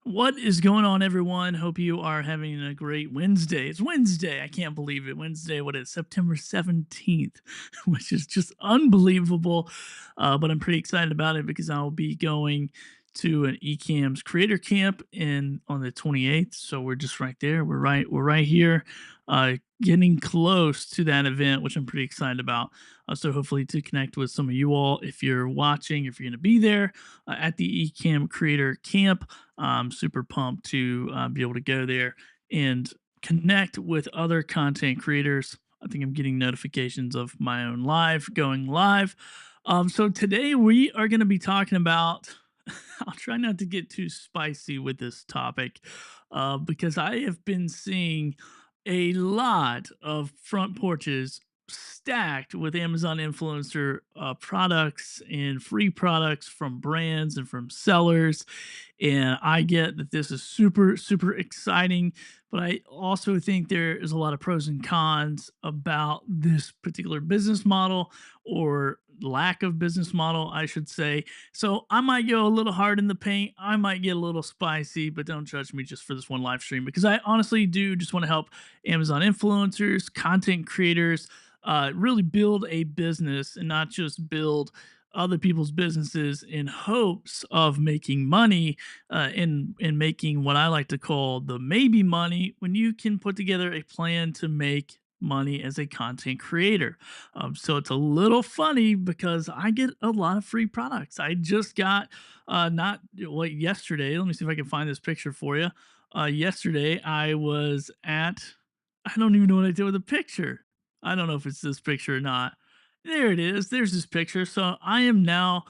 What is going on, everyone? Hope you are having a great Wednesday. It's Wednesday. I can't believe it. Wednesday, what is September 17th, which is just unbelievable. But I'm pretty excited about it because I'll be going to an eCams creator camp in on the 28th. So we're just right there. We're right here, getting close to that event, which I'm pretty excited about. So hopefully to connect with some of you all if you're watching, if you're going to be there at the eCam creator camp. I'm super pumped to be able to go there and connect with other content creators. I think I'm getting notifications of my own live going live. So today we are going to be talking about. I'll try not to get too spicy with this topic because I have been seeing a lot of front porches stacked with Amazon influencer products and free products from brands and from sellers. And I get that this is super, super exciting, but I also think there is a lot of pros and cons about this particular business model or lack of business model, I should say. So I might go a little hard in the paint. I might get a little spicy, but don't judge me just for this one live stream because I honestly do just want to help Amazon influencers, content creators, really build a business and not just build other people's businesses in hopes of making money in making what I like to call the maybe money when you can put together a plan to make money as a content creator. So it's a little funny because I get a lot of free products. I just got not like yesterday. Let me see if I can find this picture for you. Yesterday I was at. I don't even know what I did with the picture. I don't know if it's this picture or not. There it is. There's this picture. So I am now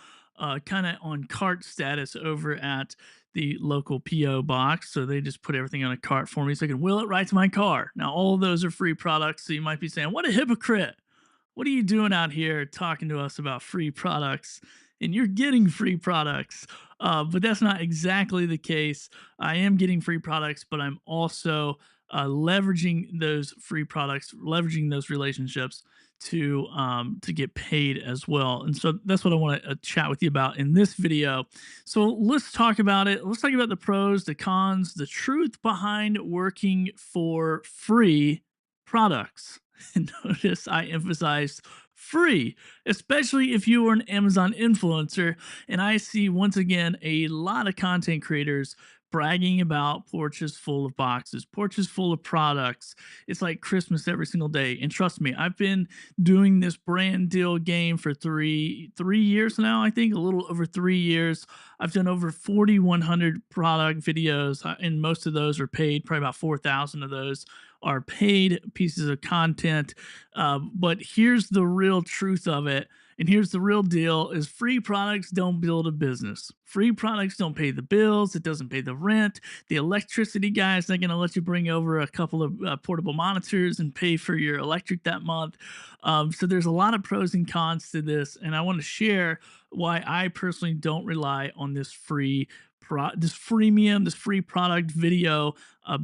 kind of on cart status over at the local PO box. So they just put everything on a cart for me so I can wheel it right to my car. Now, all of those are free products. So you might be saying, what a hypocrite. What are you doing out here talking to us about free products? And you're getting free products. But that's not exactly the case. I am getting free products, but I'm also leveraging those free products, leveraging those relationships to get paid as well. And so that's what I want to chat with you about in this video. So let's talk about it. Let's talk about the pros, the cons, the truth behind working for free products. And notice I emphasized free, especially if you are an Amazon influencer. And I see once again a lot of content creators bragging about porches full of boxes, porches full of products. It's like Christmas every single day. And trust me, I've been doing this brand deal game for three years now. I think a little over 3 years. I've done over 4,100 product videos, and most of those are paid. Probably about 4,000 of those are paid pieces of content. But here's the real truth of it. And here's the real deal is free products don't build a business. Free products don't pay the bills. It doesn't pay the rent. The electricity guy is not going to let you bring over a couple of portable monitors and pay for your electric that month. So there's a lot of pros and cons to this. And I want to share why I personally don't rely on this this freemium, this free product video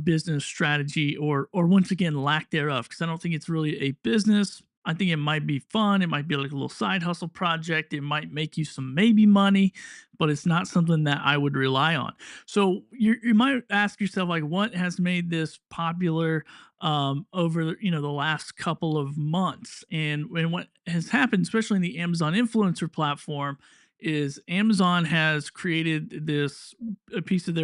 business strategy, or once again lack thereof, because I don't think it's really a business. I think it might be fun. It might be like a little side hustle project. It might make you some maybe money, but it's not something that I would rely on. So you might ask yourself, like, what has made this popular over the last couple of months? And what has happened, especially in the Amazon influencer platform, is Amazon has created this a piece of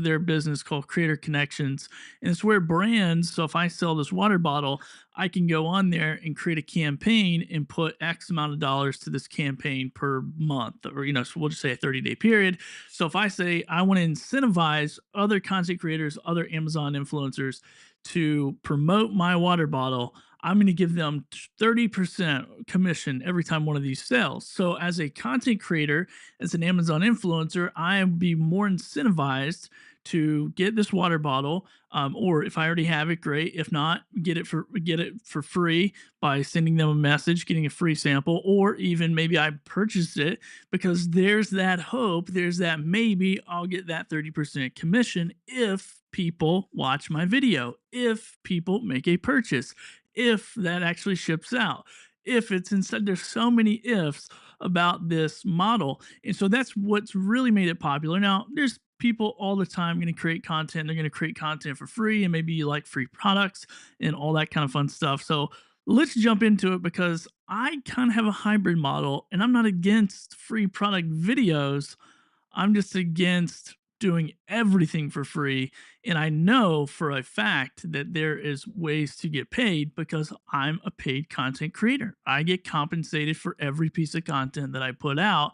their business called Creator Connections, and it's where brands. So if I sell this water bottle, I can go on there and create a campaign and put X amount of dollars to this campaign per month, or so we'll just say a 30-day period. So if I say I want to incentivize other content creators, other Amazon influencers to promote my water bottle, I'm going to give them 30% commission every time one of these sells. So as a content creator, as an Amazon influencer, I would be more incentivized to get this water bottle, or if I already have it, great. If not, get it for free by sending them a message, getting a free sample, or even maybe I purchased it because there's that hope, there's that maybe I'll get that 30% commission if people watch my video, if people make a purchase, if that actually ships out, if it's inside. There's so many ifs about this model. And so that's what's really made it popular. Now, there's people all the time going to create content. They're going to create content for free, and maybe you like free products and all that kind of fun stuff. So let's jump into it because I kind of have a hybrid model and I'm not against free product videos. I'm just against doing everything for free. And I know for a fact that there is ways to get paid because I'm a paid content creator. I get compensated for every piece of content that I put out.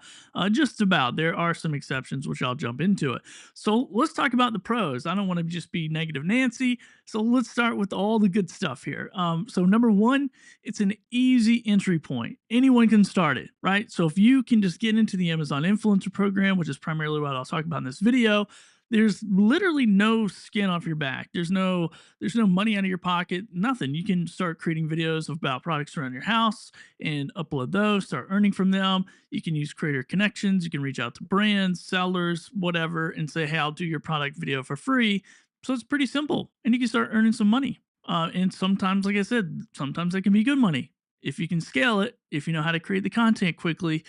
Just about. There are some exceptions, which I'll jump into it. So let's talk about the pros. I don't want to just be negative Nancy. So let's start with all the good stuff here. So number one, it's an easy entry point. Anyone can start it, right? So if you can just get into the Amazon influencer program, which is primarily what I'll talk about in this video, there's literally no skin off your back. There's no money out of your pocket, nothing. You can start creating videos about products around your house and upload those, start earning from them. You can use creator connections, you can reach out to brands, sellers, whatever, and say, "Hey, I'll do your product video for free." So it's pretty simple, and you can start earning some money. And sometimes, like I said, sometimes it can be good money if you can scale it, if you know how to create the content quickly,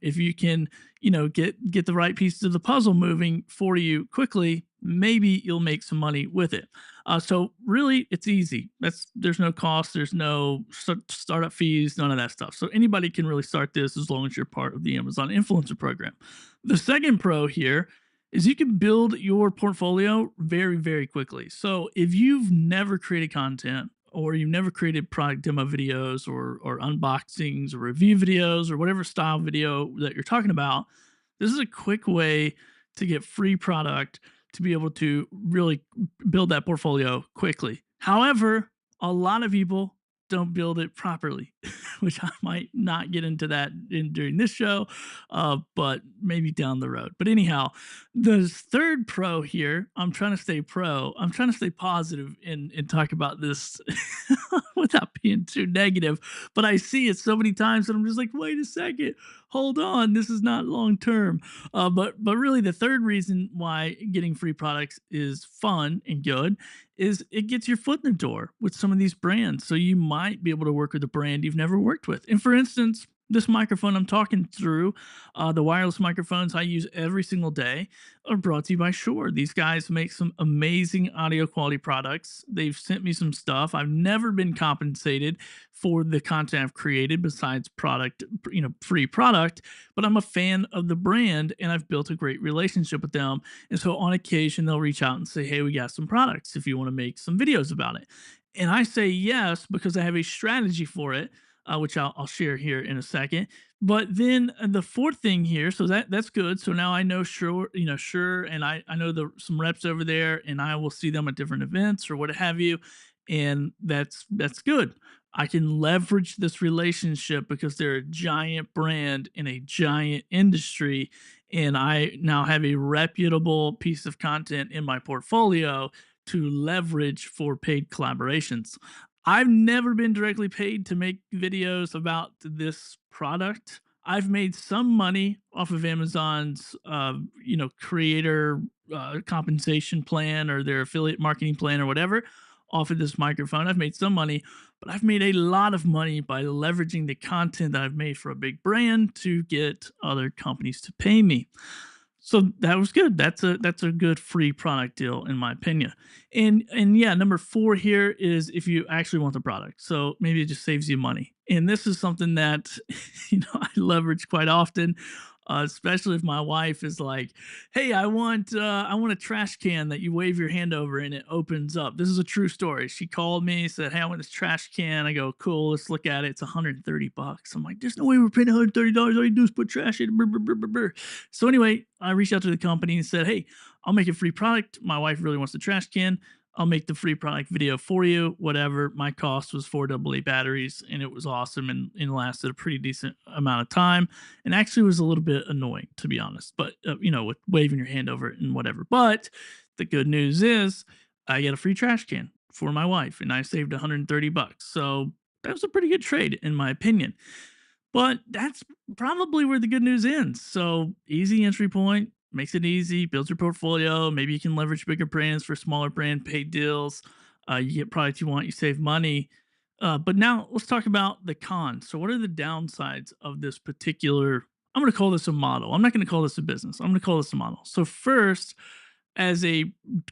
if you can, get the right pieces of the puzzle moving for you quickly, maybe you'll make some money with it. So really, it's easy. There's no cost, there's no startup fees, none of that stuff. So anybody can really start this as long as you're part of the Amazon influencer program. The second pro here is you can build your portfolio very, very quickly. So if you've never created content or you've never created product demo videos or unboxings or review videos or whatever style video that you're talking about, this is a quick way to get free product to be able to really build that portfolio quickly. However, a lot of people don't build it properly, which I might not get into that during this show, but maybe down the road. But anyhow, the third pro here, I'm trying to stay pro. I'm trying to stay positive and talk about this without being too negative. But I see it so many times that I'm just like, wait a second, hold on, this is not long term. But really, the third reason why getting free products is fun and good is it gets your foot in the door with some of these brands. So you might be able to work with a brand you've never worked with. And for instance, this microphone I'm talking through, the wireless microphones I use every single day, are brought to you by Shure. These guys make some amazing audio quality products. They've sent me some stuff. I've never been compensated for the content I've created besides product, free product, but I'm a fan of the brand and I've built a great relationship with them. And so on occasion, they'll reach out and say, "Hey, we got some products if you want to make some videos about it." And I say yes because I have a strategy for it, which I'll share here in a second. But then the fourth thing here, so that's good. So now I know Sure, and I know some reps over there, and I will see them at different events or what have you, and that's good. I can leverage this relationship because they're a giant brand in a giant industry, and I now have a reputable piece of content in my portfolio to leverage for paid collaborations. I've never been directly paid to make videos about this product. I've made some money off of Amazon's, creator compensation plan or their affiliate marketing plan or whatever off of this microphone. I've made some money, but I've made a lot of money by leveraging the content that I've made for a big brand to get other companies to pay me. So that was good. That's a good free product deal in my opinion. And yeah, number 4 here is if you actually want the product. So maybe it just saves you money. And this is something that I leverage quite often, especially if my wife is like, "Hey, I want a trash can that you wave your hand over and it opens up." This is a true story. She called me, said, "Hey, I want this trash can." I go, "Cool, let's look at it. It's $130." I'm like, "There's no way we're paying $130. All you do is put trash in." Brr, brr, brr, brr, brr. So anyway, I reached out to the company and said, "Hey, I'll make a free product. My wife really wants the trash can. I'll make the free product video for you, whatever." My cost was 4 AA batteries, and it was awesome and lasted a pretty decent amount of time. And actually was a little bit annoying, to be honest, but with waving your hand over it and whatever. But the good news is I get a free trash can for my wife, and I saved $130. So that was a pretty good trade, in my opinion. But that's probably where the good news ends. So easy entry point, makes it easy, builds your portfolio. Maybe you can leverage bigger brands for smaller brand paid deals. You get product you want, you save money. But now let's talk about the cons. So what are the downsides of this particular I'm going to call this a model. I'm not going to call this a business. I'm going to call this a model. So first, as a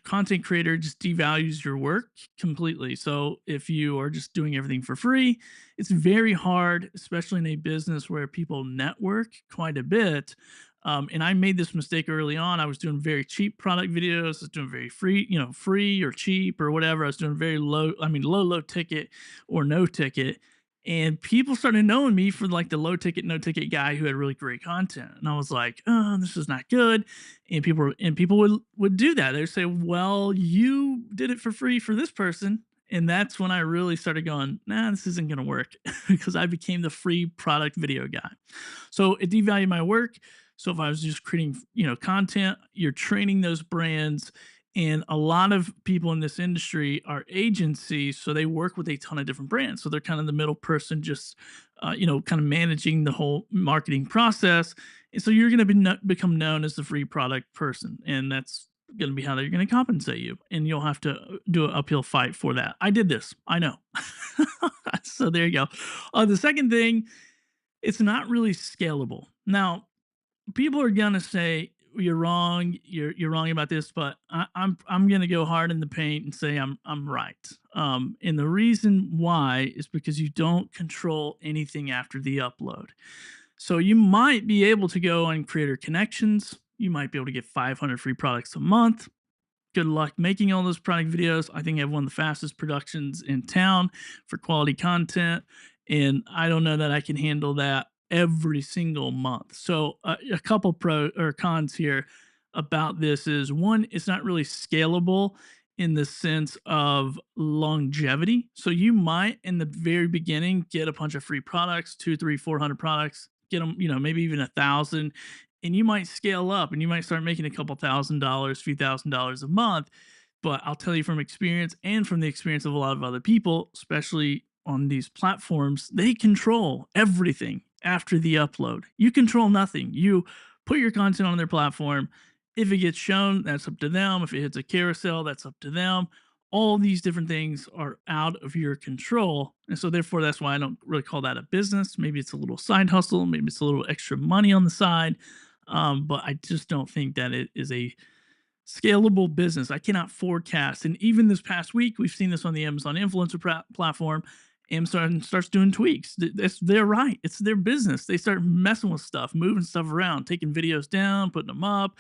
content creator, just devalues your work completely. So if you are just doing everything for free, it's very hard, especially in a business where people network quite a bit. And I made this mistake early on. I was doing very cheap product videos. I was doing very free, free or cheap or whatever. I was doing very low, low ticket or no ticket. And people started knowing me for like the low ticket, no ticket guy who had really great content. And I was like, oh, this is not good. And people would do that. They'd say, well, you did it for free for this person. And that's when I really started going, nah, this isn't going to work because I became the free product video guy. So it devalued my work. So if I was just creating, content, you're training those brands. And a lot of people in this industry are agencies, so they work with a ton of different brands. So they're kind of the middle person, just kind of managing the whole marketing process. And so you're going to become known as the free product person, and that's going to be how they're going to compensate you. And you'll have to do an uphill fight for that. I did this, I know. So there you go. The second thing, it's not really scalable. Now, people are gonna say you're wrong. You're wrong about this, but I'm gonna go hard in the paint and say I'm right. And the reason why is because you don't control anything after the upload. So you might be able to go on Creator Connections. You might be able to get 500 free products a month. Good luck making all those product videos. I think I have one of the fastest productions in town for quality content, and I don't know that I can handle that every single month. So a couple pro or cons here about this is one, it's not really scalable in the sense of longevity. So you might in the very beginning get a bunch of free products, two, three, 400 products, get them, maybe even 1,000, and you might scale up and you might start making a couple $1,000s, few $1,000s a month. But I'll tell you from experience and from the experience of a lot of other people, especially on these platforms, they control everything after the upload. You control nothing. You put your content on their platform. If it gets shown, that's up to them. If it hits a carousel, that's up to them. All these different things are out of your control. And so, therefore, that's why I don't really call that a business. Maybe it's a little side hustle. Maybe it's a little extra money on the side. But I just don't think that it is a scalable business. I cannot forecast. And even this past week, we've seen this on the Amazon influencer platform. Amazon starts doing tweaks. They're right. It's their business. They start messing with stuff, moving stuff around, taking videos down, putting them up,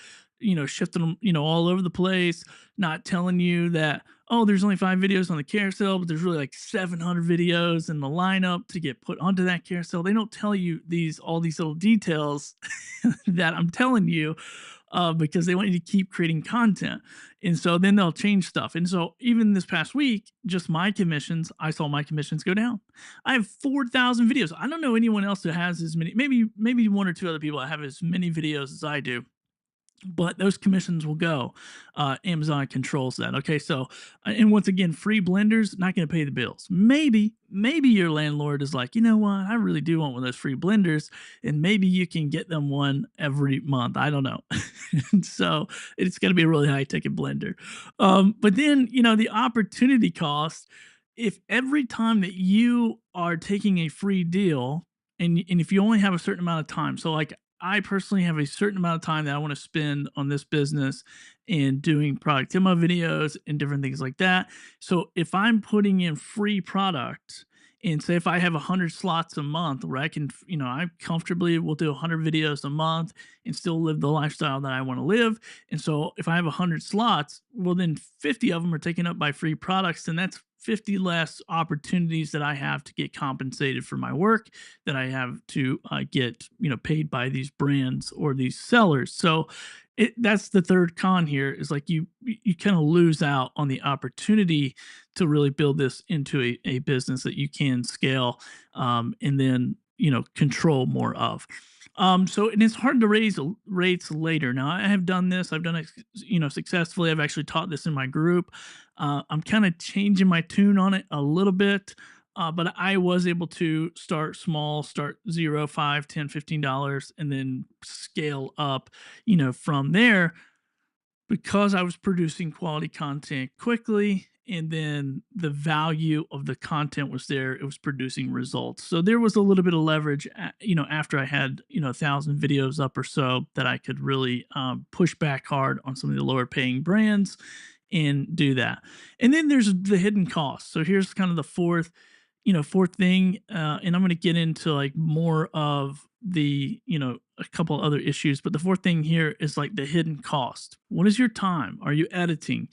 shifting them, all over the place, not telling you that, oh, there's only 5 videos on the carousel, but there's really like 700 videos in the lineup to get put onto that carousel. They don't tell you all these little details that I'm telling you because they want you to keep creating content. And so then they'll change stuff. And so even this past week, just my commissions, I saw my commissions go down. I have 4,000 videos. I don't know anyone else who has as many, maybe one or two other people that have as many videos as I do, but those commissions will go. Amazon controls that. Okay, so and once again, free blenders not going to pay the bills. Maybe your landlord is like, you know what, I really do want one of those free blenders, and maybe you can get them one every month. I don't know. So it's going to be a really high ticket blender. But then the opportunity cost. If every time that you are taking a free deal, and if you only have a certain amount of time, so like I personally have a certain amount of time that I want to spend on this business and doing product demo videos and different things like that. So if I'm putting in free product, and say if I have 100 slots a month where I can, I comfortably will do 100 videos a month and still live the lifestyle that I want to live. And so if I have 100 slots, well, then 50 of them are taken up by free products. And that's 50 less opportunities that I have to get compensated for my work, that I have to get paid by these brands or these sellers. So that's the third con here, is like you kind of lose out on the opportunity to really build this into a business that you can scale, and then control more of. So and it's hard to raise rates later. Now I have done this. I've done it successfully. I've actually taught this in my group. I'm kind of changing my tune on it a little bit. But I was able to start small, start 0, 5, 10, $15, and then scale up, from there, because I was producing quality content quickly and then the value of the content was there. It was producing results. So there was a little bit of leverage, after I had 1,000 videos up or so, that I could really push back hard on some of the lower paying brands and do that. And then there's the hidden costs. So here's kind of the fourth thing, and I'm going to get into like more of the a couple other issues, but the fourth thing here is like the hidden cost. What is your time? Are you editing?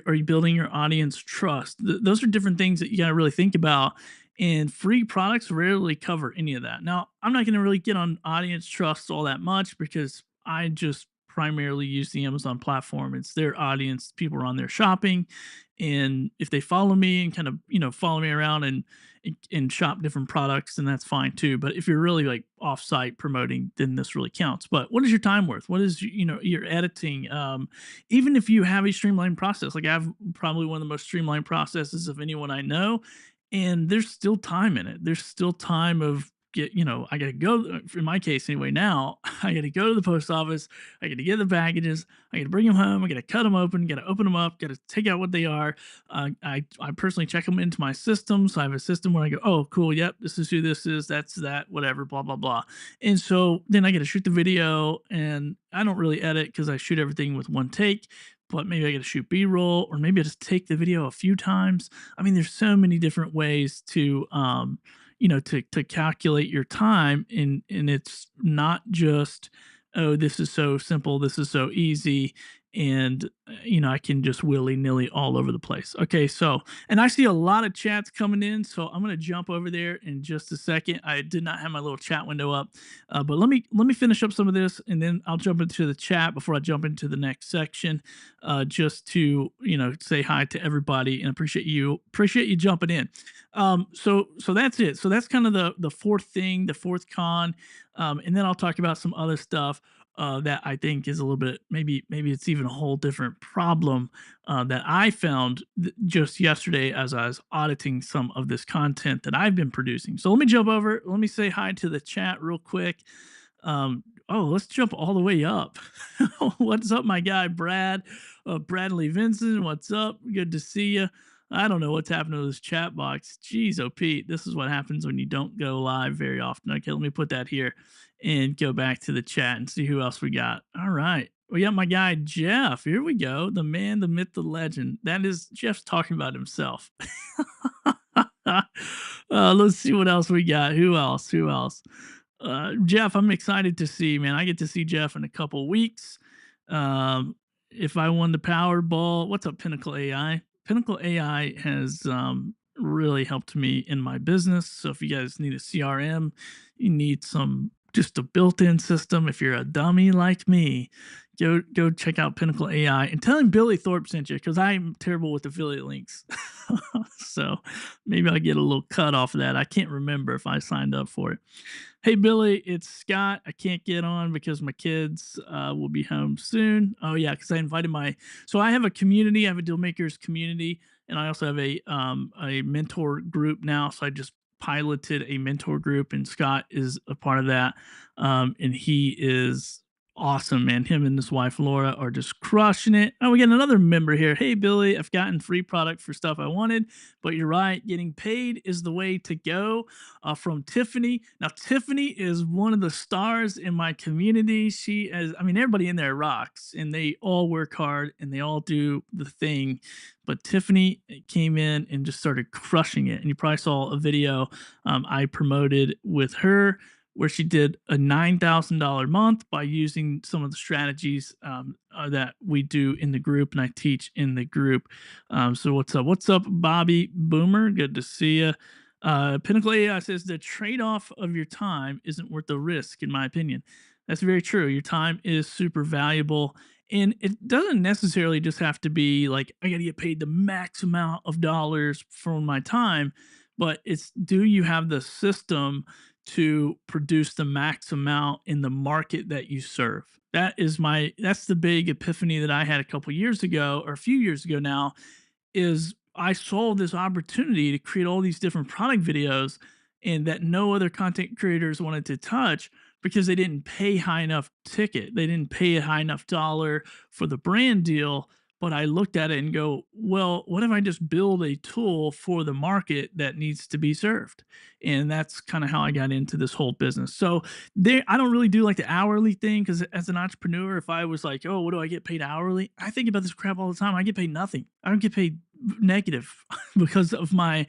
Are you building your audience trust? Those are different things that you got to really think about. And free products rarely cover any of that. Now, I'm not going to really get on audience trust all that much because I just primarily use the Amazon platform. It's their audience. People are on there shopping. And if they follow me and kind of, follow me around and shop different products, then that's fine too. But if you're really like off-site promoting, then this really counts. But what is your time worth? What is your editing? Even if you have a streamlined process, like I have probably one of the most streamlined processes of anyone I know, and there's still time in it. There's still time of I gotta go. In my case, anyway, now I gotta go to the post office. I gotta get the packages. I gotta bring them home. I gotta cut them open. Gotta open them up. Gotta take out what they are. I personally check them into my system. So I have a system where I go, oh, cool. Yep, this is who this is. That's that. Whatever. Blah blah blah. And so then I gotta shoot the video, and I don't really edit because I shoot everything with one take. But maybe I got to shoot B-roll, or maybe I just take the video a few times. I mean, there's so many different ways to to calculate your time, and it's not just, oh, this is so simple, this is so easy, and I can just willy-nilly all over the place. Okay, so, and I see a lot of chats coming in, so I'm going to jump over there in just a second. I did not have my little chat window up, but let me finish up some of this, and then I'll jump into the chat before I jump into the next section, just to say hi to everybody and appreciate you jumping in. So that's it. So that's kind of the fourth thing, the fourth con, and then I'll talk about some other stuff that I think is a little bit, maybe it's even a whole different problem that I found just yesterday as I was auditing some of this content that I've been producing. So let me jump over. Let me say hi to the chat real quick. Let's jump all the way up. What's up, my guy Brad? Bradley Vincent, what's up? Good to see you. I don't know what's happening to this chat box. Jeez, oh Pete, this is what happens when you don't go live very often. Okay, let me put that here and go back to the chat and see who else we got. All right. We got my guy Jeff. Here we go. The man, the myth, the legend. That is Jeff's talking about himself. Let's see what else we got. Who else? Who else? Jeff, I'm excited to see, man. I get to see Jeff in a couple weeks. If I won the Powerball, what's up, Pinnacle AI? Pinnacle AI has really helped me in my business. So if you guys need a CRM, you need just a built-in system. If you're a dummy like me, go check out Pinnacle AI and tell him Billy Thorpe sent you, because I'm terrible with affiliate links. So maybe I'll get a little cut off of that. I can't remember if I signed up for it. Hey, Billy, it's Scott. I can't get on because my kids will be home soon. Oh, yeah, because I invited so I have a community. I have a deal makers community, and I also have a mentor group now. So I just piloted a mentor group, and Scott is a part of that. And he is awesome, man. Him and his wife Laura are just crushing it. Oh, we got another member here. Hey, Billy, I've gotten free product for stuff I wanted, but you're right, getting paid is the way to go. From Tiffany. Now, Tiffany is one of the stars in my community. Everybody in there rocks, and they all work hard and they all do the thing. But Tiffany came in and just started crushing it. And you probably saw a video I promoted with her, where she did a $9,000 month by using some of the strategies that we do in the group and I teach in the group. So what's up? What's up, Bobby Boomer? Good to see you. Pinnacle AI says the trade-off of your time isn't worth the risk, in my opinion. That's very true. Your time is super valuable. And it doesn't necessarily just have to be like, I got to get paid the max amount of dollars for my time, but it's, do you have the system to produce the max amount in the market that you serve? That's the big epiphany that I had a couple years ago, or a few years ago now, is I saw this opportunity to create all these different product videos, and that no other content creators wanted to touch because they didn't pay high enough ticket. They didn't pay a high enough dollar for the brand deal, but I looked at it and go, well, what if I just build a tool for the market that needs to be served? And that's kind of how I got into this whole business. So there, I don't really do like the hourly thing because as an entrepreneur, if I was like, oh, what do I get paid hourly? I think about this crap all the time. I get paid nothing. I don't get paid negative because of my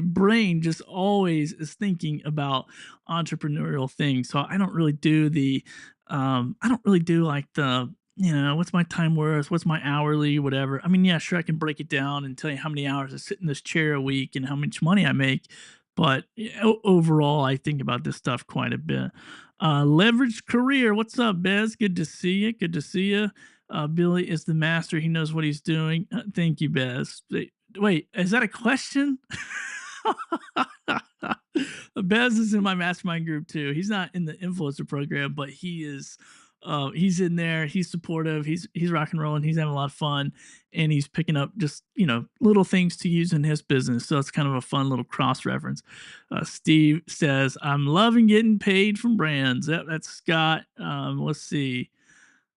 brain just always is thinking about entrepreneurial things. So I don't really do the I don't really do like the, what's my time worth? What's my hourly, whatever. I mean, yeah, sure, I can break it down and tell you how many hours I sit in this chair a week and how much money I make. But overall, I think about this stuff quite a bit. Leveraged career. What's up, Bez? Good to see you. Good to see you. Billy is the master. He knows what he's doing. Thank you, Bez. Wait, is that a question? Bez is in my mastermind group too. He's not in the influencer program, but he is. He's in there. He's supportive. He's rock and rolling. He's having a lot of fun, and he's picking up just little things to use in his business. So it's kind of a fun little cross reference. Steve says, "I'm loving getting paid from brands." Yep, that's Scott. Let's see.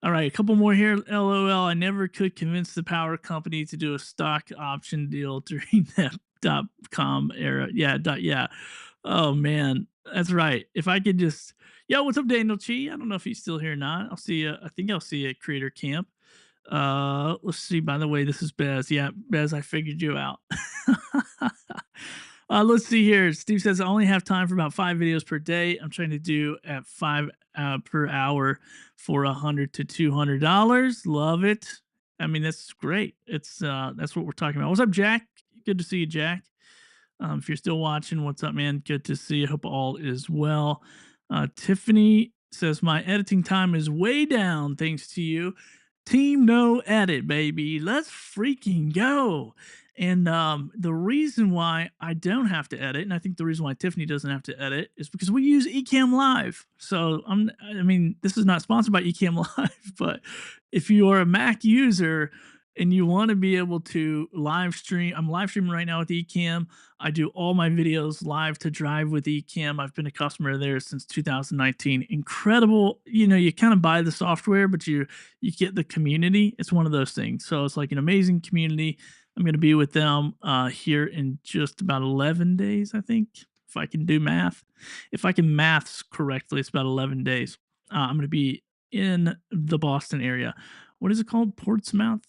All right, a couple more here. LOL. I never could convince the power company to do a stock option deal during that .com era. Yeah. Oh man, that's right. If I could just, yo, what's up, Daniel Chi? I don't know if he's still here or not. I'll see you. I think I'll see you at Creator Camp. Let's see. By the way, this is Bez. Yeah, Bez, I figured you out. Let's see here. Steve says I only have time for about 5 videos per day. I'm trying to do at 5 per hour for $100 to $200. Love it. I mean, that's great. It's that's what we're talking about. What's up, Jack? Good to see you, Jack. If you're still watching, what's up, man? Good to see you. Hope all is well. Tiffany says my editing time is way down thanks to you. Team No Edit, baby. Let's freaking go. And the reason why I don't have to edit, and I think the reason why Tiffany doesn't have to edit, is because we use Ecamm Live. So I mean, this is not sponsored by Ecamm Live, but if you are a Mac user and you want to be able to live stream, I'm live streaming right now with Ecamm. I do all my videos live to Drive with Ecamm. I've been a customer there since 2019. Incredible. You kind of buy the software, but you get the community. It's one of those things. So it's like an amazing community. I'm going to be with them here in just about 11 days, I think, if I can do math. If I can maths correctly, it's about 11 days. I'm going to be in the Boston area. What is it called? Portsmouth?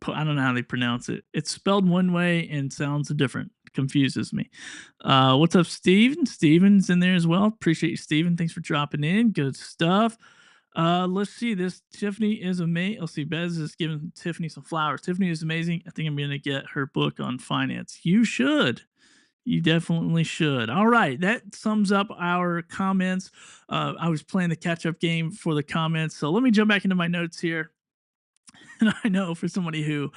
I don't know how they pronounce it. It's spelled one way and sounds different. Confuses me. What's up, Steven? Steven's in there as well. Appreciate you, Steven. Thanks for dropping in. Good stuff. Let's see. This Tiffany is amazing. Let's see. Bez is giving Tiffany some flowers. Tiffany is amazing. I think I'm going to get her book on finance. You should. You definitely should. All right. That sums up our comments. I was playing the catch up game for the comments. So let me jump back into my notes here. And I know for somebody who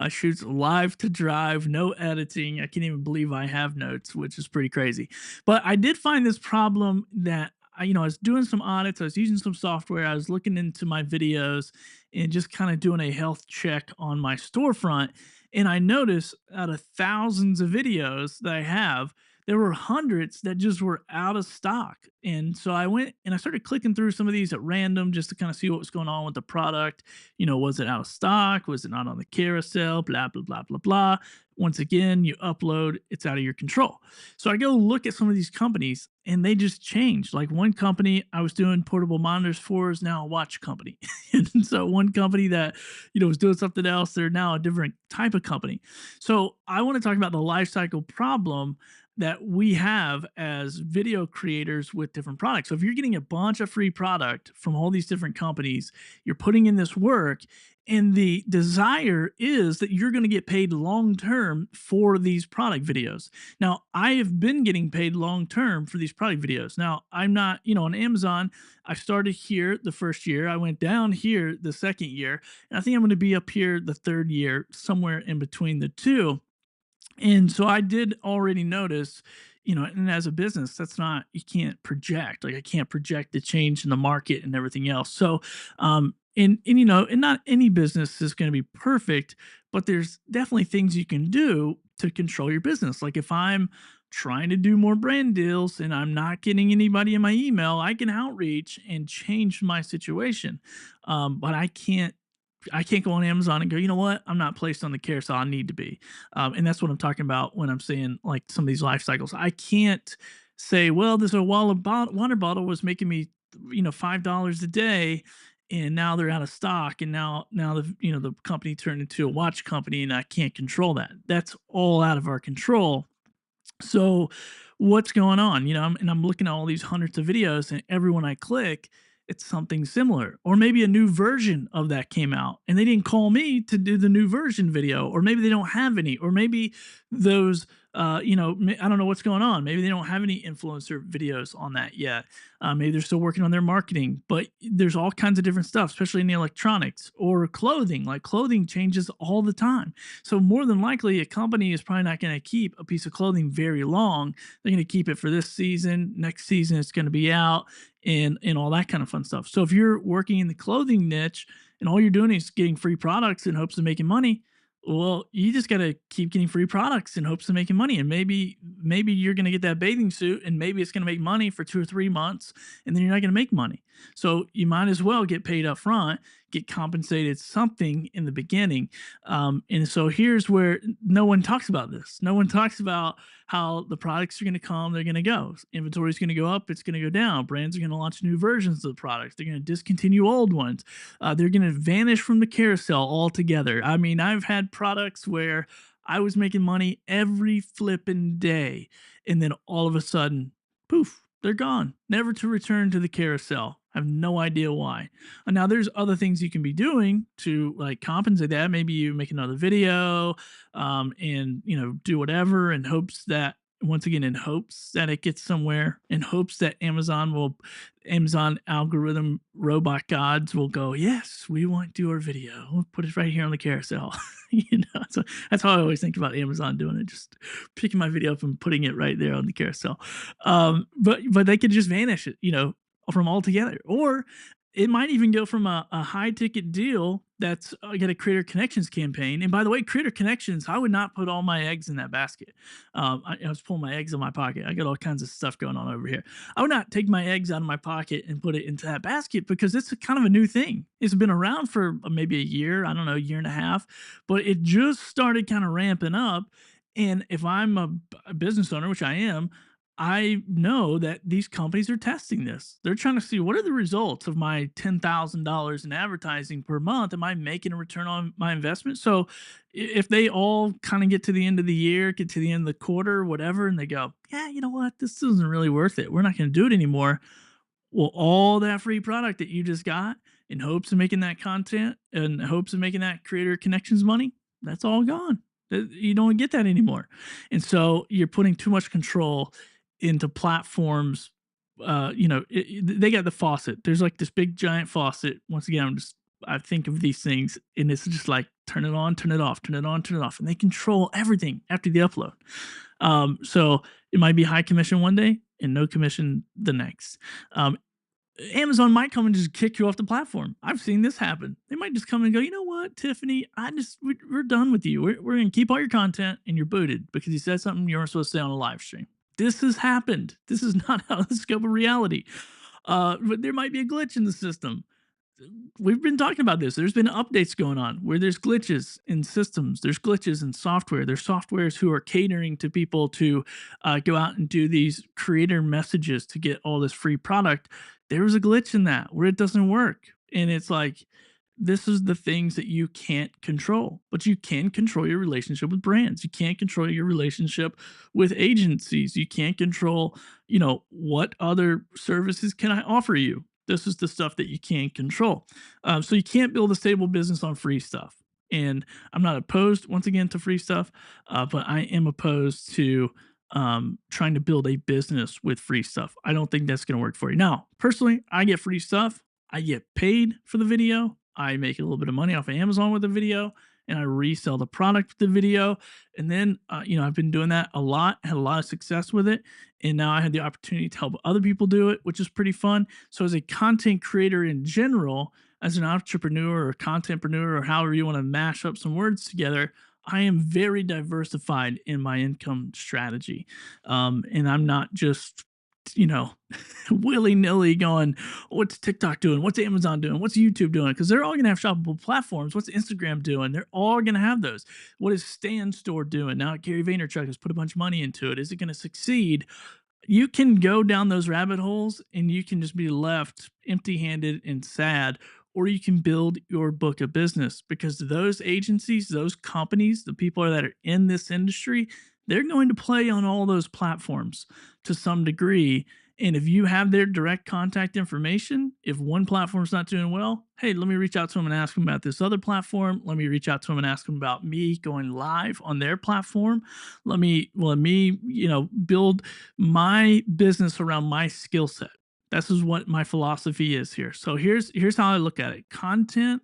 shoots live to Drive, no editing, I can't even believe I have notes, which is pretty crazy. But I did find this problem that I was doing some audits, I was using some software, I was looking into my videos and just kind of doing a health check on my storefront. And I noticed out of thousands of videos that I have, there were hundreds that just were out of stock. And so I went and I started clicking through some of these at random just to kind of see what was going on with the product. Was it out of stock? Was it not on the carousel? Blah, blah, blah, blah, blah. Once again, you upload, it's out of your control. So I go look at some of these companies and they just changed. Like one company I was doing portable monitors for is now a watch company. And so one company that, was doing something else, they're now a different type of company. So I want to talk about the life cycle problem that we have as video creators with different products. So if you're getting a bunch of free product from all these different companies, you're putting in this work, and the desire is that you're going to get paid long term for these product videos. Now, I have been getting paid long term for these product videos. Now, I'm not, on Amazon, I started here the first year. I went down here the second year. And I think I'm going to be up here the third year, somewhere in between the two. And so I did already notice, and as a business, that's not, you can't project. Like I can't project the change in the market and everything else. So, and not any business is going to be perfect, but there's definitely things you can do to control your business. Like if I'm trying to do more brand deals and I'm not getting anybody in my email, I can outreach and change my situation. But I can't I can't go on Amazon and go, you know what? I'm not placed on the carousel. I need to be. And that's what I'm talking about when I'm saying like some of these life cycles. I can't say, well, this a water bottle was making me, $5 a day. And now they're out of stock. And now the company turned into a watch company and I can't control that. That's all out of our control. So what's going on? I'm looking at all these hundreds of videos, and every one I click, it's something similar. Or maybe a new version of that came out and they didn't call me to do the new version video, or maybe they don't have any, or maybe those, I don't know what's going on. Maybe they don't have any influencer videos on that yet. Maybe they're still working on their marketing, but there's all kinds of different stuff, especially in the electronics or clothing. Like clothing changes all the time. So more than likely, a company is probably not going to keep a piece of clothing very long. They're going to keep it for this season. Next season, it's going to be out, and all that kind of fun stuff. So if you're working in the clothing niche and all you're doing is getting free products in hopes of making money, well, you just got to keep getting free products in hopes of making money. And maybe you're going to get that bathing suit and maybe it's going to make money for 2 or 3 months, and then you're not going to make money. So you might as well get paid up front, get compensated something in the beginning. And so here's where no one talks about this. No one talks about how the products are going to come, they're going to go. Inventory is going to go up, it's going to go down. Brands are going to launch new versions of the products. They're going to discontinue old ones. They're going to vanish from the carousel altogether. I mean, I've had products where I was making money every flipping day, and then all of a sudden, poof, they're gone, never to return to the carousel. I have no idea why. Now, there's other things you can be doing to like compensate that. Maybe you make another video, and do whatever in hopes that, once again, in hopes that it gets somewhere, in hopes that Amazon algorithm robot gods will go, yes, we want your video. We'll put it right here on the carousel. So that's how I always think about Amazon doing it, just picking my video up and putting it right there on the carousel. But they could just vanish it, from altogether. Or it might even go from a high ticket deal that's got a creator connections campaign. And by the way, creator connections, I would not put all my eggs in that basket. I was pulling my eggs in my pocket. I got all kinds of stuff going on over here. I would not take my eggs out of my pocket and put it into that basket because it's a kind of a new thing. It's been around for maybe a year, I don't know, a year and a half, but it just started kind of ramping up. And if I'm a business owner, which I am, I know that these companies are testing this. They're trying to see what are the results of my $10,000 in advertising per month. Am I making a return on my investment? So if they all kind of get to the end of the year, get to the end of the quarter, whatever, and they go, yeah, you know what? This isn't really worth it. We're not going to do it anymore. Well, all that free product that you just got in hopes of making that content, in hopes of making that creator connections money, that's all gone. You don't get that anymore. And so you're putting too much control into platforms. They got the faucet. There's like this big giant faucet. Once again, I think of these things and it's just like turn it on, turn it off, turn it on, turn it off. And they control everything after the upload. So it might be high commission one day and no commission the next. Amazon might come and just kick you off the platform. I've seen this happen. They might just come and go, you know what, Tiffany, we're done with you. We're going to keep all your content and you're booted because you said something you weren't supposed to say on a live stream. This has happened. This is not out of the scope of reality. But there might be a glitch in the system. We've been talking about this. There's been updates going on where there's glitches in systems. There's glitches in software. There's softwares who are catering to people to go out and do these creator messages to get all this free product. There was a glitch in that where it doesn't work. And it's like, this is the things that you can't control, but you can control your relationship with brands. You can't control your relationship with agencies. You can't control, what other services can I offer you? This is the stuff that you can't control. So you can't build a stable business on free stuff. And I'm not opposed, once again, to free stuff, but I am opposed to trying to build a business with free stuff. I don't think that's going to work for you. Now, personally, I get free stuff. I get paid for the video. I make a little bit of money off of Amazon with the video, and I resell the product with the video. And then, I've been doing that a lot, had a lot of success with it. And now I had the opportunity to help other people do it, which is pretty fun. So as a content creator in general, as an entrepreneur or contentpreneur, or however you want to mash up some words together, I am very diversified in my income strategy. And I'm not just you know, willy nilly going, what's TikTok doing? What's Amazon doing? What's YouTube doing? Because they're all going to have shoppable platforms. What's Instagram doing? They're all going to have those. What is Stan Store doing? Now, Gary Vaynerchuk has put a bunch of money into it. Is it going to succeed? You can go down those rabbit holes and you can just be left empty handed and sad, or you can build your book of business because those agencies, those companies, the people that are in this industry, they're going to play on all those platforms to some degree. And if you have their direct contact information, if one platform's not doing well, hey, let me reach out to them and ask them about this other platform. Let me reach out to them and ask them about me going live on their platform. Let me, build my business around my skill set. This is what my philosophy is here. So here's how I look at it. Content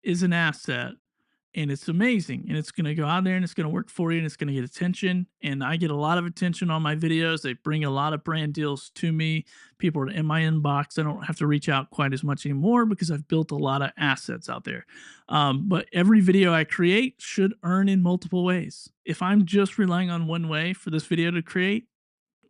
is an asset and it's amazing and it's going to go out there and it's going to work for you and it's going to get attention, and I get a lot of attention on my videos. They bring a lot of brand deals to me. People are in my inbox. I don't have to reach out quite as much anymore because I've built a lot of assets out there. But every video I create should earn in multiple ways. If I'm just relying on one way for this video to create,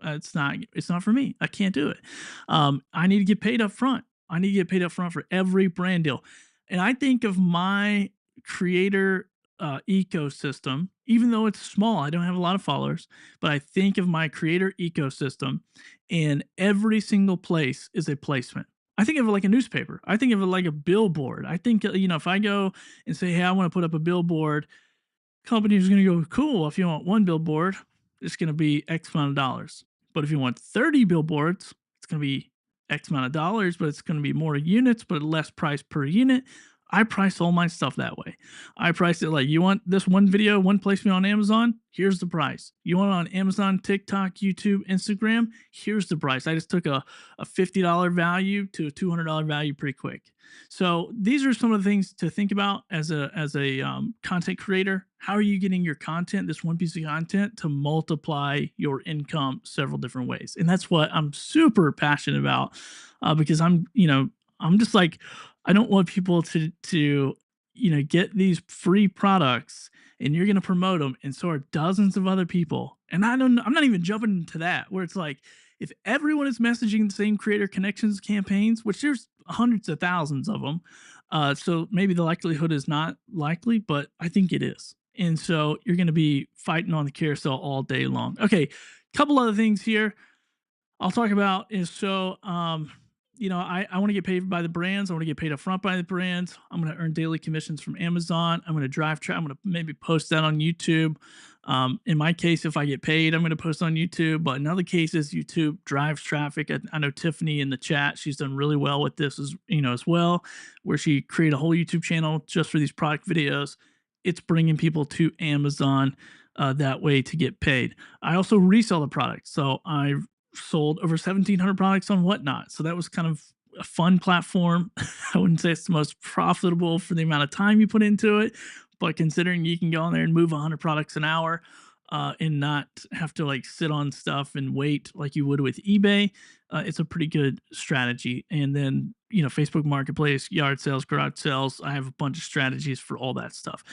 it's not for me. I can't do it. I need to get paid up front. I need to get paid up front for every brand deal. And I think of my creator ecosystem, even though it's small, I don't have a lot of followers, but I think of my creator ecosystem, and every single place is a placement. I think of it like a newspaper. I think of it like a billboard. I think, if I go and say, hey, I want to put up a billboard, company is going to go, cool. If you want one billboard, it's going to be X amount of dollars. But if you want 30 billboards, it's going to be X amount of dollars, but it's going to be more units, but less price per unit. I price all my stuff that way. I price it like, you want this one video, one placement on Amazon? Here's the price. You want it on Amazon, TikTok, YouTube, Instagram? Here's the price. I just took a $50 value to a $200 value pretty quick. So these are some of the things to think about as a content creator. How are you getting your content, this one piece of content, to multiply your income several different ways? And that's what I'm super passionate about, because I'm just like, I don't want people to get these free products and you're going to promote them, and so are dozens of other people. And I'm not even jumping into that, where it's like, if everyone is messaging the same creator connections campaigns, which there's hundreds of thousands of them, so maybe the likelihood is not likely, but I think it is. And so you're going to be fighting on the carousel all day long. Okay, couple other things here I'll talk about is, I want to get paid by the brands. I want to get paid up front by the brands. I'm going to earn daily commissions from Amazon. I'm going to I'm going to maybe post that on YouTube. In my case, if I get paid, I'm going to post on YouTube. But in other cases, YouTube drives traffic. I know Tiffany in the chat, she's done really well with this as well, where she created a whole YouTube channel just for these product videos. It's bringing people to Amazon that way to get paid. I also resell the product. So I sold over 1,700 products on Whatnot. So that was kind of a fun platform. I wouldn't say it's the most profitable for the amount of time you put into it, but considering you can go on there and move 100 products an hour and not have to like sit on stuff and wait like you would with eBay, it's a pretty good strategy. And then, Facebook Marketplace, yard sales, garage sales, I have a bunch of strategies for all that stuff.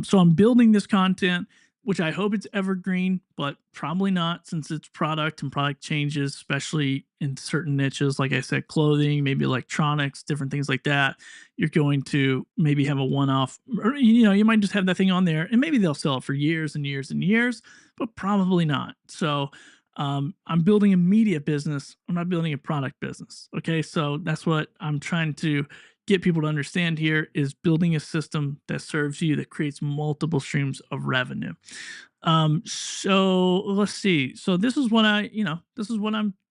So I'm building this content, which I hope it's evergreen, but probably not, since it's product and product changes, especially in certain niches. Like I said, clothing, maybe electronics, different things like that. You're going to maybe have a one-off, or, you might just have that thing on there and maybe they'll sell it for years and years and years, but probably not. So I'm building a media business. I'm not building a product business. Okay. So that's what I'm trying to get people to understand here, is building a system that serves you, that creates multiple streams of revenue. So let's see. So this is what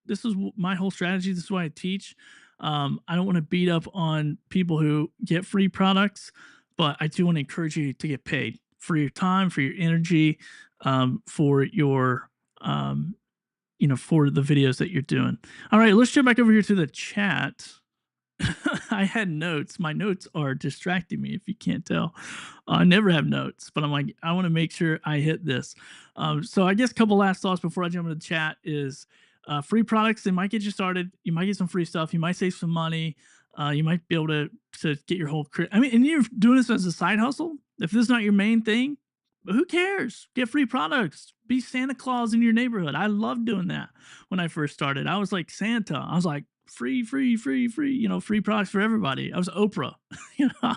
this is my whole strategy. This is what I teach. I don't want to beat up on people who get free products, but I do want to encourage you to get paid for your time, for your energy, for your, for the videos that you're doing. All right, let's jump back over here to the chat. I had notes. My notes are distracting me, if you can't tell. I never have notes, but I'm like, I want to make sure I hit this. So I guess a couple last thoughts before I jump into the chat is free products. They might get you started. You might get some free stuff. You might save some money. You might be able to get your whole career. I mean, and you're doing this as a side hustle. If this is not your main thing, Who cares? Get free products. Be Santa Claus in your neighborhood. I loved doing that when I first started. I was like Santa. I was like free, free, free, free. Free products for everybody. I was Oprah. you know,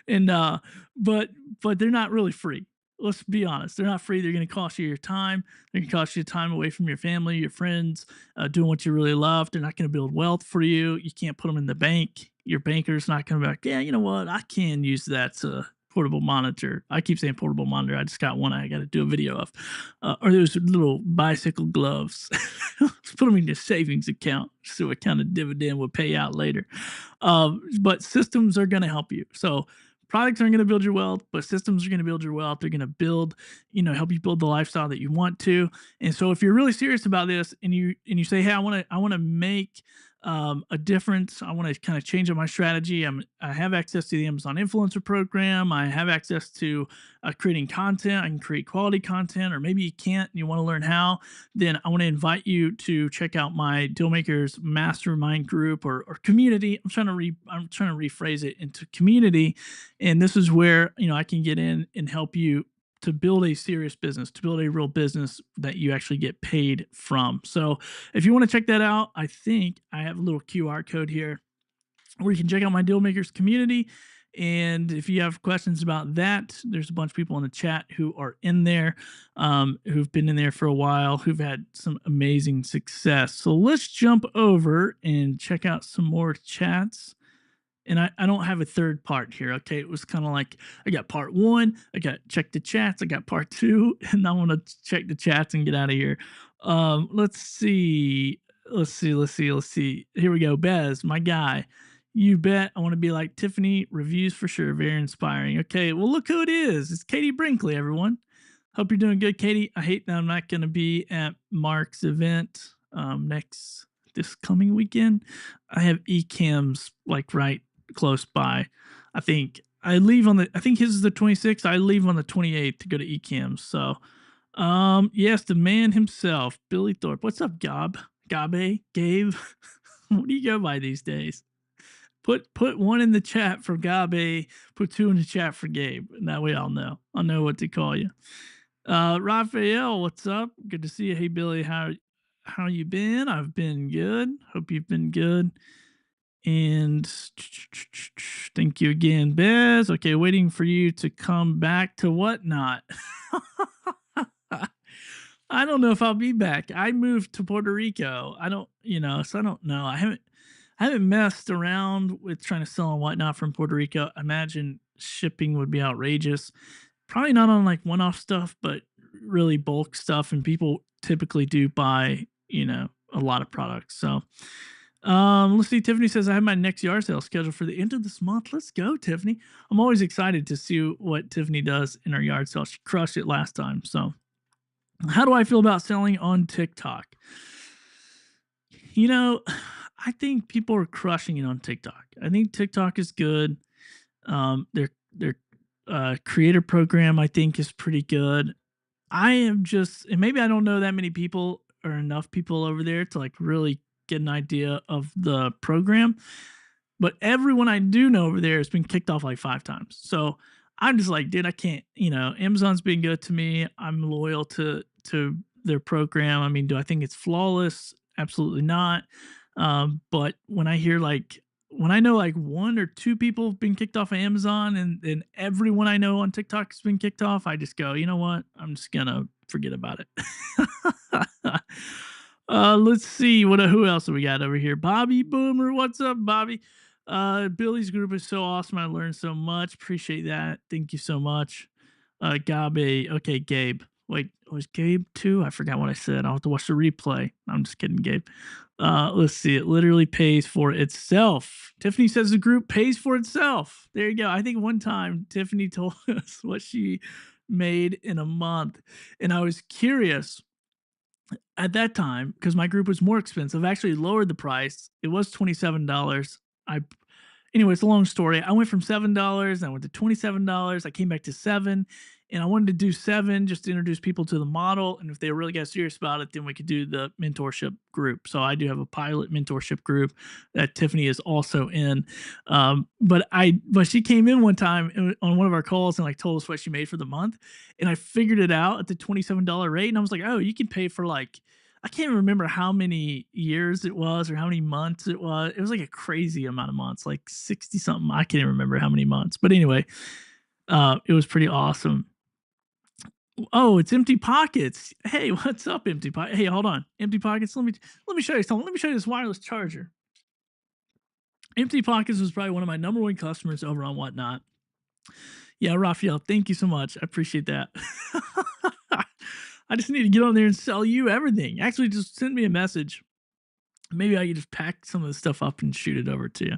and but but they're not really free. Let's be honest. They're not free. They're going to cost you your time. They're going to cost you time away from your family, your friends, doing what you really love. They're not going to build wealth for you. You can't put them in the bank. Your banker's not going to be like, yeah, you know what? I can use that portable monitor. I keep saying portable monitor. I just got one I got to do a video of. Or those little bicycle gloves. Just put them in your savings account so what kind of dividend will pay out later. But systems are going to help you. So products aren't going to build your wealth, but systems are going to build your wealth. They're going to build, help you build the lifestyle that you want to. And so if you're really serious about this and you say, hey, I want to make a difference. I want to kind of change up my strategy. I have access to the Amazon Influencer Program. I have access to creating content. I can create quality content, or maybe you can't and you want to learn how. Then I want to invite you to check out my Dealmakers Mastermind group or community. I'm trying to rephrase it into community, and this is where I can get in and help you to build a serious business, to build a real business that you actually get paid from. So if you want to check that out, I think I have a little QR code here where you can check out my Deal Makers community. And if you have questions about that, there's a bunch of people in the chat who are in there, who've been in there for a while, who've had some amazing success. So let's jump over and check out some more chats. And I don't have a third part here. Okay. It was kind of like I got part one, I got check the chats, I got part two, and I want to check the chats and get out of here. Let's see. Let's see. Here we go. Bez, my guy. You bet. I want to be like Tiffany. Reviews for sure. Very inspiring. Okay. Well, look who it is. It's Katie Brinkley, everyone. Hope you're doing good, Katie. I hate that I'm not going to be at Mark's event this coming weekend. I have eCams like right close by. I think I think his is the 26th. I leave on the 28th to go to eCams. So, yes, the man himself, Billy Thorpe. What's up, Gabe? What do you go by these days? Put one in the chat for Gabe. Put two in the chat for Gabe. And that way I'll know what to call you. Raphael, what's up? Good to see you. Hey, Billy, how you been? I've been good. Hope you've been good. And thank you again, Bez. Okay, waiting for you to come back to whatnot. I don't know if I'll be back. I moved to Puerto Rico. So I don't know. I haven't messed around with trying to sell on whatnot from Puerto Rico. I imagine shipping would be outrageous. Probably not on like one-off stuff, but really bulk stuff. And people typically do buy, a lot of products. So let's see. Tiffany says I have my next yard sale scheduled for the end of this month. Let's go, Tiffany. I'm always excited to see what Tiffany does in her yard sale. She crushed it last time. So how do I feel about selling on TikTok? I think people are crushing it on TikTok. I think TikTok is good. Their creator program, I think, is pretty good. I am just, and maybe I don't know that many people or enough people over there to like really get an idea of the program, but everyone I do know over there has been kicked off like 5 times. So I'm just like, dude, I can't, Amazon's been good to me. I'm loyal to their program. I mean, do I think it's flawless? Absolutely not. But when I know like 1 or 2 people have been kicked off of Amazon and everyone I know on TikTok has been kicked off, I just go, you know what? I'm just gonna forget about it. Let's see who else have we got over here? Bobby Boomer, what's up, Bobby? Billy's group is so awesome. I learned so much. Appreciate that. Thank you so much. Gabe. Okay, Gabe. Wait, was Gabe too? I forgot what I said. I'll have to watch the replay. I'm just kidding, Gabe. Let's see. It literally pays for itself. Tiffany says the group pays for itself. There you go. I think one time Tiffany told us what she made in a month, and I was curious at that time because my group was more expensive. I actually lowered the price. It was $27. Anyway, it's a long story. I went from $7, I went to $27, I came back to 7, and I wanted to do 7 just to introduce people to the model, and if they really got serious about it, then we could do the mentorship group. So I do have a pilot mentorship group that Tiffany is also in. But she came in one time on one of our calls and like told us what she made for the month, and I figured it out at the $27 rate, and I was like, "Oh, you can pay for like." I can't even remember how many years it was or how many months it was. It was like a crazy amount of months, like 60 something. I can't even remember how many months. But anyway, it was pretty awesome. Oh, it's Empty Pockets. Hey, what's up, Empty Pocket? Hey, hold on. Empty Pockets. Let me show you something. Let me show you this wireless charger. Empty Pockets was probably one of my number one customers over on Whatnot. Yeah, Raphael, thank you so much. I appreciate that. I just need to get on there and sell you everything. Actually, just send me a message. Maybe I could just pack some of the stuff up and shoot it over to you.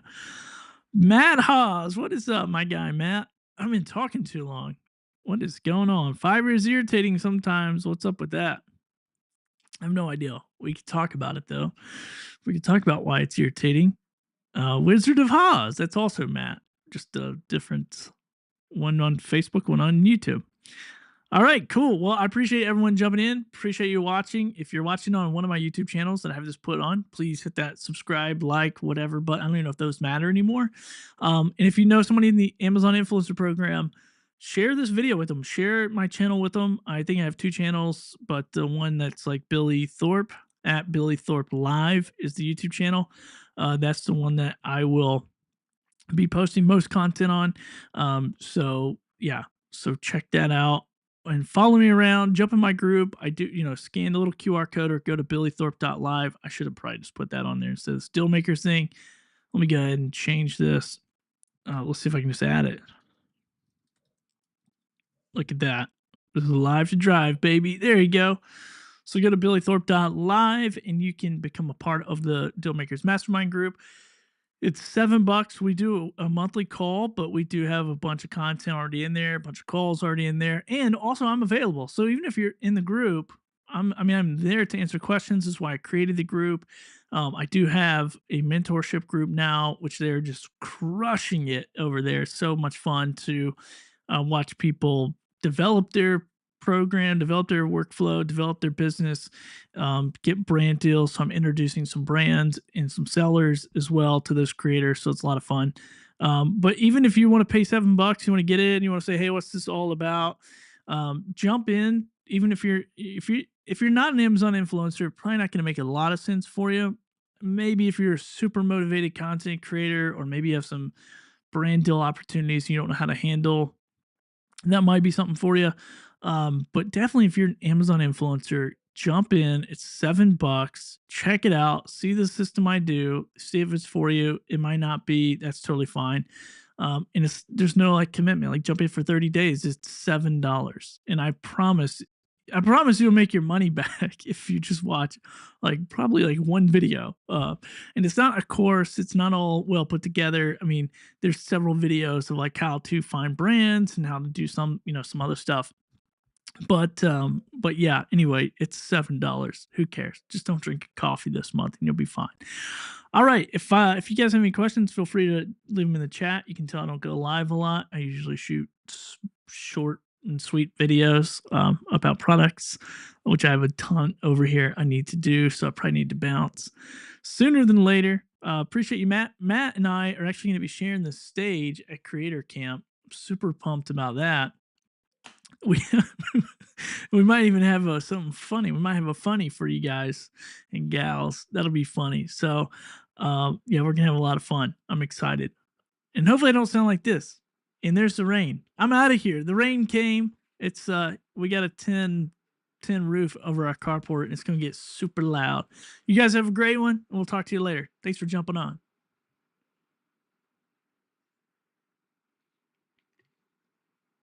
Matt Haas, what is up, my guy, Matt? I've been talking too long. What is going on? Fiverr is irritating sometimes. What's up with that? I have no idea. We could talk about it though. We could talk about why it's irritating. Wizard of Haas, that's also Matt. Just a different one on Facebook, one on YouTube. All right, cool. Well, I appreciate everyone jumping in. Appreciate you watching. If you're watching on one of my YouTube channels that I have this put on, please hit that subscribe, like, whatever. But I don't even know if those matter anymore. And if you know somebody in the Amazon Influencer Program, share this video with them. Share my channel with them. I think I have 2 channels, but the one that's like Billy Thorpe at Billy Thorpe Live is the YouTube channel. That's the one that I will be posting most content on. So yeah, so check that out and follow me around. Jump in my group. I do, scan the little QR code or go to billythorpe.live. I should have probably just put that on there instead of the Steelmakers thing. Let me go ahead and change this. Let's see if I can just add it. Look at that. This is live to drive, baby. There you go. So go to billythorpe.live and you can become a part of the Dealmakers Mastermind group. It's $7. We do a monthly call, but we do have a bunch of content already in there, a bunch of calls already in there, and also I'm available. So even if you're in the group, I'm there to answer questions. This is why I created the group. I do have a mentorship group now, which they're just crushing it over there. So much fun to watch people develop their program, develop their workflow, develop their business, get brand deals. So I'm introducing some brands and some sellers as well to those creators. So it's a lot of fun. But even if you want to pay $7, you want to get in, you want to say, hey, what's this all about? Jump in. Even if you're not an Amazon influencer, probably not going to make a lot of sense for you. Maybe if you're a super motivated content creator, or maybe you have some brand deal opportunities you don't know how to handle, that might be something for you. But definitely if you're an Amazon influencer, jump in. It's $7. Check it out. See the system I do. See if it's for you. It might not be. That's totally fine. And there's no like commitment. Like jump in for 30 days. It's $7. And I promise you'll make your money back if you just watch like probably like one video. And it's not a course. It's not all well put together. I mean, there's several videos of like how to find brands and how to do some other stuff. But yeah, anyway, it's $7. Who cares? Just don't drink coffee this month and you'll be fine. All right. If you guys have any questions, feel free to leave them in the chat. You can tell I don't go live a lot. I usually shoot short and sweet videos about products, which I have a ton over here I need to do. So I probably need to bounce sooner than later. Appreciate you, Matt. Matt and I are actually going to be sharing the stage at Creator Camp. Super pumped about that. We we might even have something funny. We might have a funny for you guys and gals. That'll be funny. So, yeah, we're gonna have a lot of fun. I'm excited, and hopefully, I don't sound like this. And there's the rain. I'm out of here. The rain came. It's we got a 10 roof over our carport, and it's gonna get super loud. You guys have a great one, and we'll talk to you later. Thanks for jumping on.